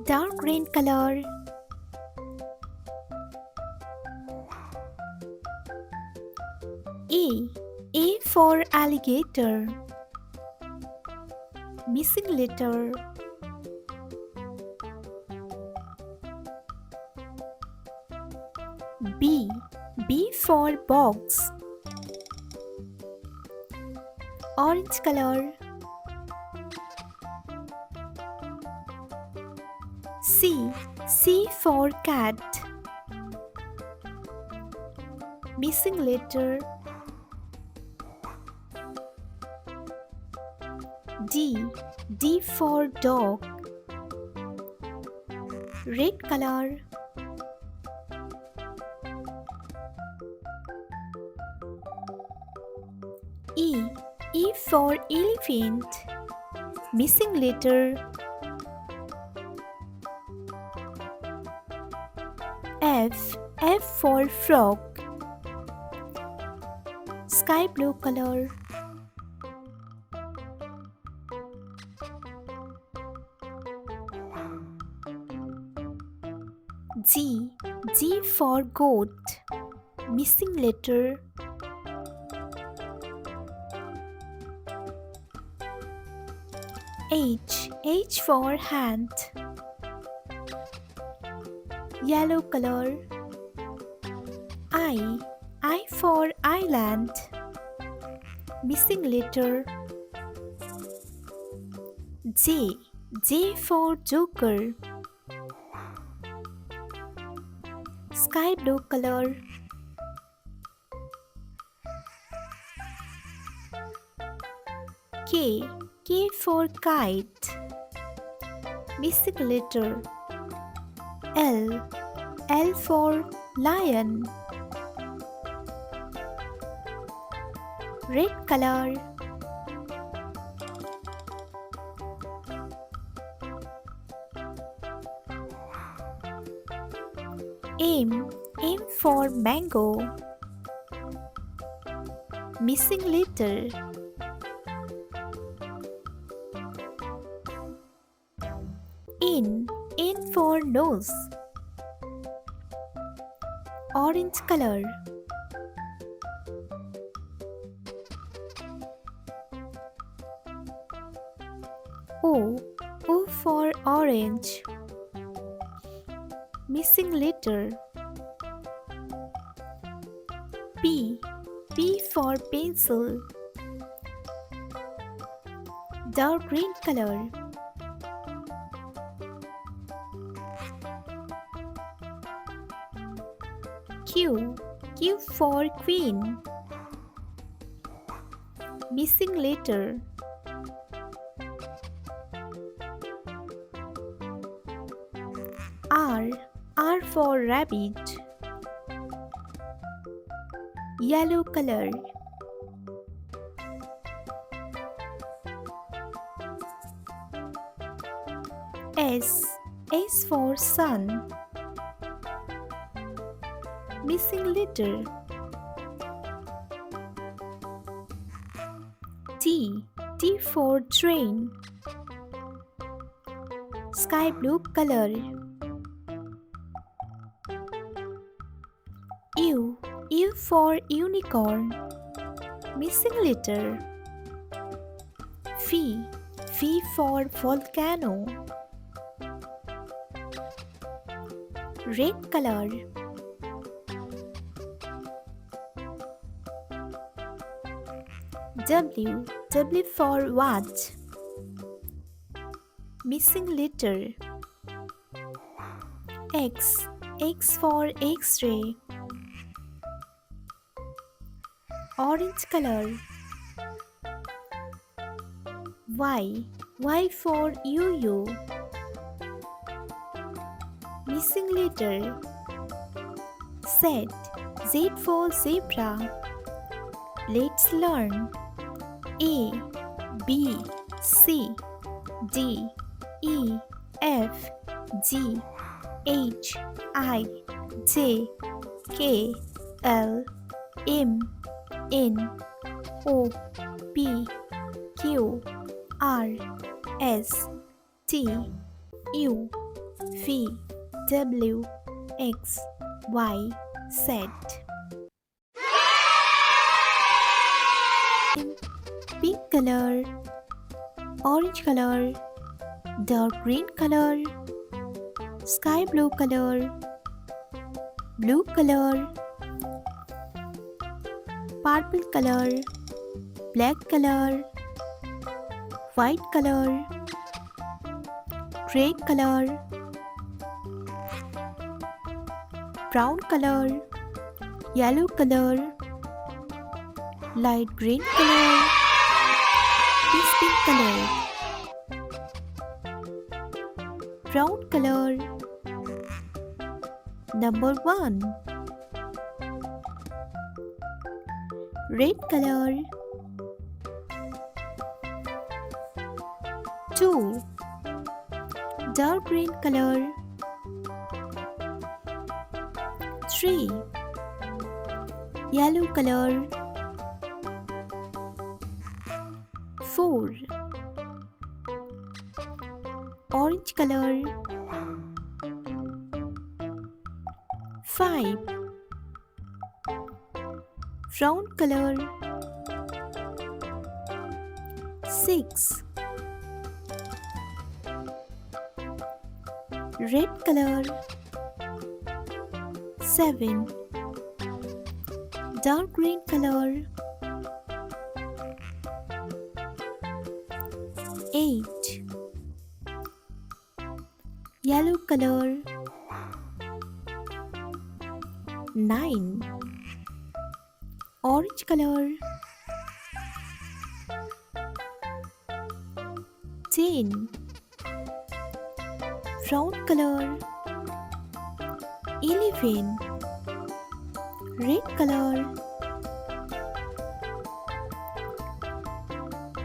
dark green color. A. A for alligator. Missing letter. B. B for box. Orange color. C. C for cat. Missing letter. D. D for dog. Red color. E. E for elephant. Missing letter. F. F for frog. Sky blue color. G. G for goat. Missing letter. H. H for hand. Yellow color. I. I for island. Missing letter. J. J for joker. Sky blue color. K. K for kite. Missing letter. L. L for lion. Red color. M. M for mango. Missing letter. N. N for nose. Orange color. O. O for orange. Missing letter. P. P for pencil. Dark green color. Q. Q for queen. Missing letter. R. R for rabbit. Yellow color. S. S for sun. Missing letter. T. T for train. Sky blue color. U. U for unicorn. Missing letter. V. V for volcano. Red color. W. W for watch. Missing letter. X. X for X-ray. Orange color. Y. Y for YOYO. Missing letter. Z. Z for zebra. Let's learn. A. B. C. D. E. F. G. H. I. J. K. L. M. N. O. P. Q. R. S. T. U. V W X Y Z. Pink color, orange color, dark green color, sky blue color, blue color, purple color, black color, white color, gray color, brown color, yellow color, light green color, this pink color, brown color. Number 1. Red color. 2. Dark green color. 3. Yellow color. 4. Orange color. 5. Brown color. 6. Red color. 7. Dark green color. 8. Yellow color. 9. Orange color. 10. Brown color. 11. Red color.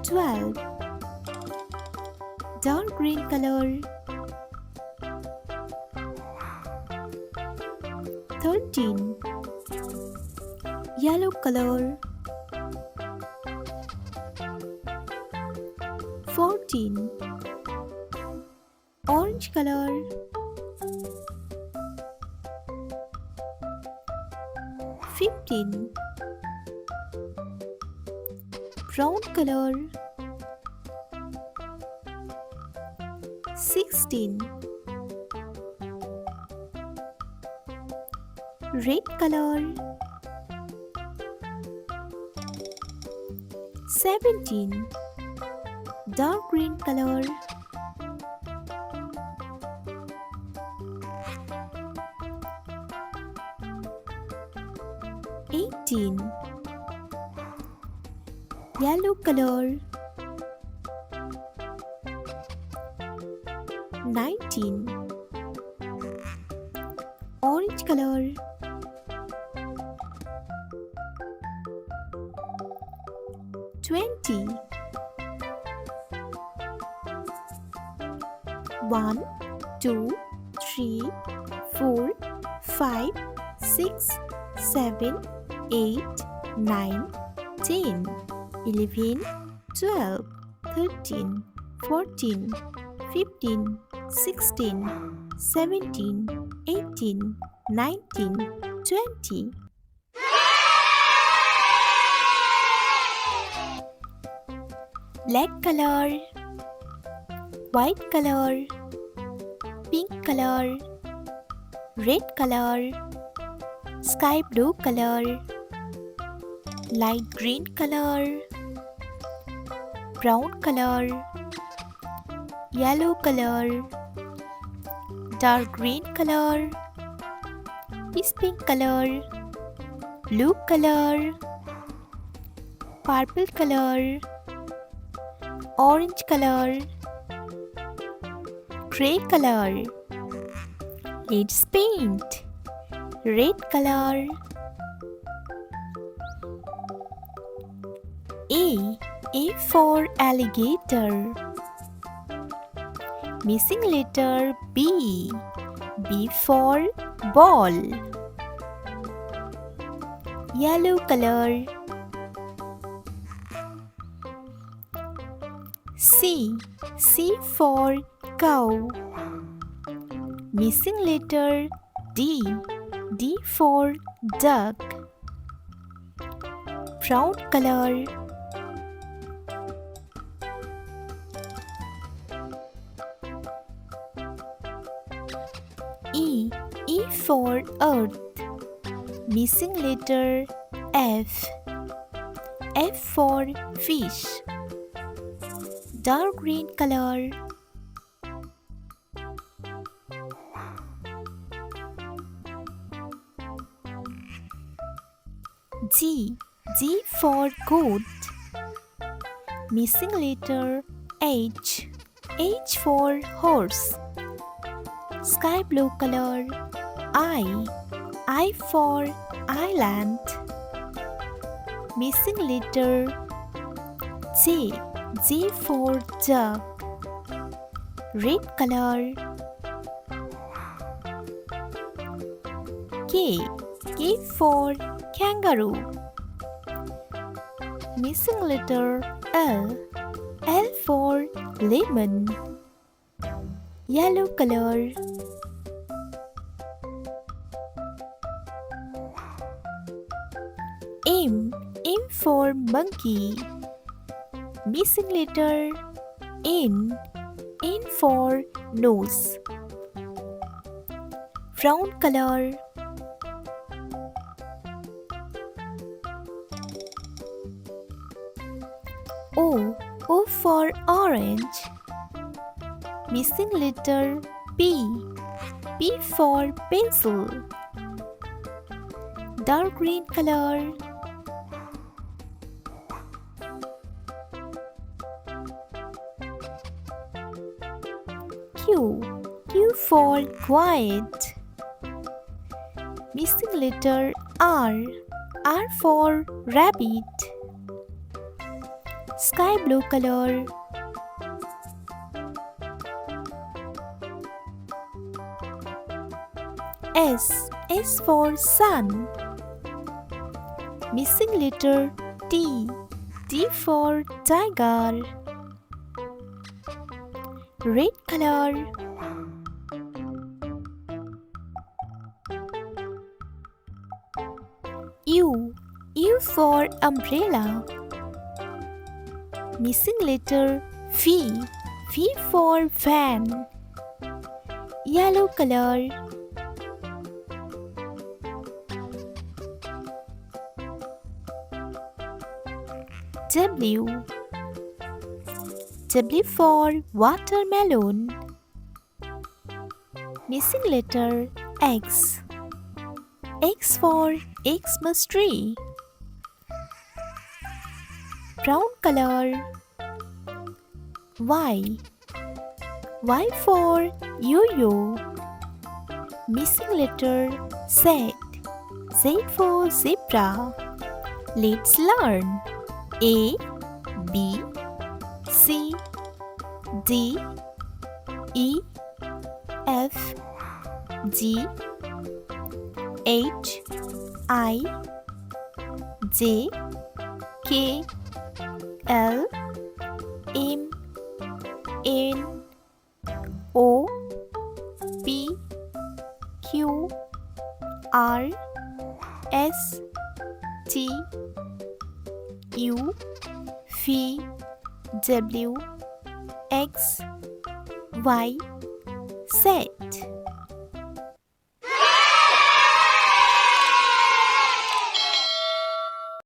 12. Dark green color. 13. Yellow color. 14. Orange color. 15. Brown color. 16. Red color. 17. Dark green color. 18. Yellow color. 19. Orange color. 20. 1, 2, 3, 4, 5, 6, 7, 8, 9, 10, 11, 12, 13, 14, 15, 16, 17, 18, 19, 20. Black color, white color, pink color, red color, sky blue color, light green color, brown color, yellow color, dark green color, this pink color, blue color, purple color, orange color, gray color. Let's paint. Red color. A for alligator. Missing letter B. B for ball. Yellow color. C for cow. Missing letter D. D for duck. Brown color. E. E for earth. Missing letter F. F for fish. Dark green color. G. G for goat. Missing letter H. H for horse. Sky blue color. I. I for island. Missing letter J. J for duck. Red color. K. K for kangaroo. Missing letter L. L for lemon. Yellow color. M. M for monkey. Missing letter N. N for nose. Brown color. O. O for orange. Missing letter P. P for pencil. Dark green color. Q. Q for quiet. Missing letter R. R for rabbit. Sky blue color. S. S for sun. Missing letter T. T for tiger. Red color. U. U for umbrella. Missing letter V. V for van. Yellow color. W. W for watermelon. Missing letter X. X for Xmas tree. Brown color. Y. Y for yo-yo. Missing letter Z. Z for zebra. Let's learn. A, B, C, D, E, F, G, H, I, J, K, L, M, N, O, P, Q, R, S, T, U, V, W, X, Y, Z.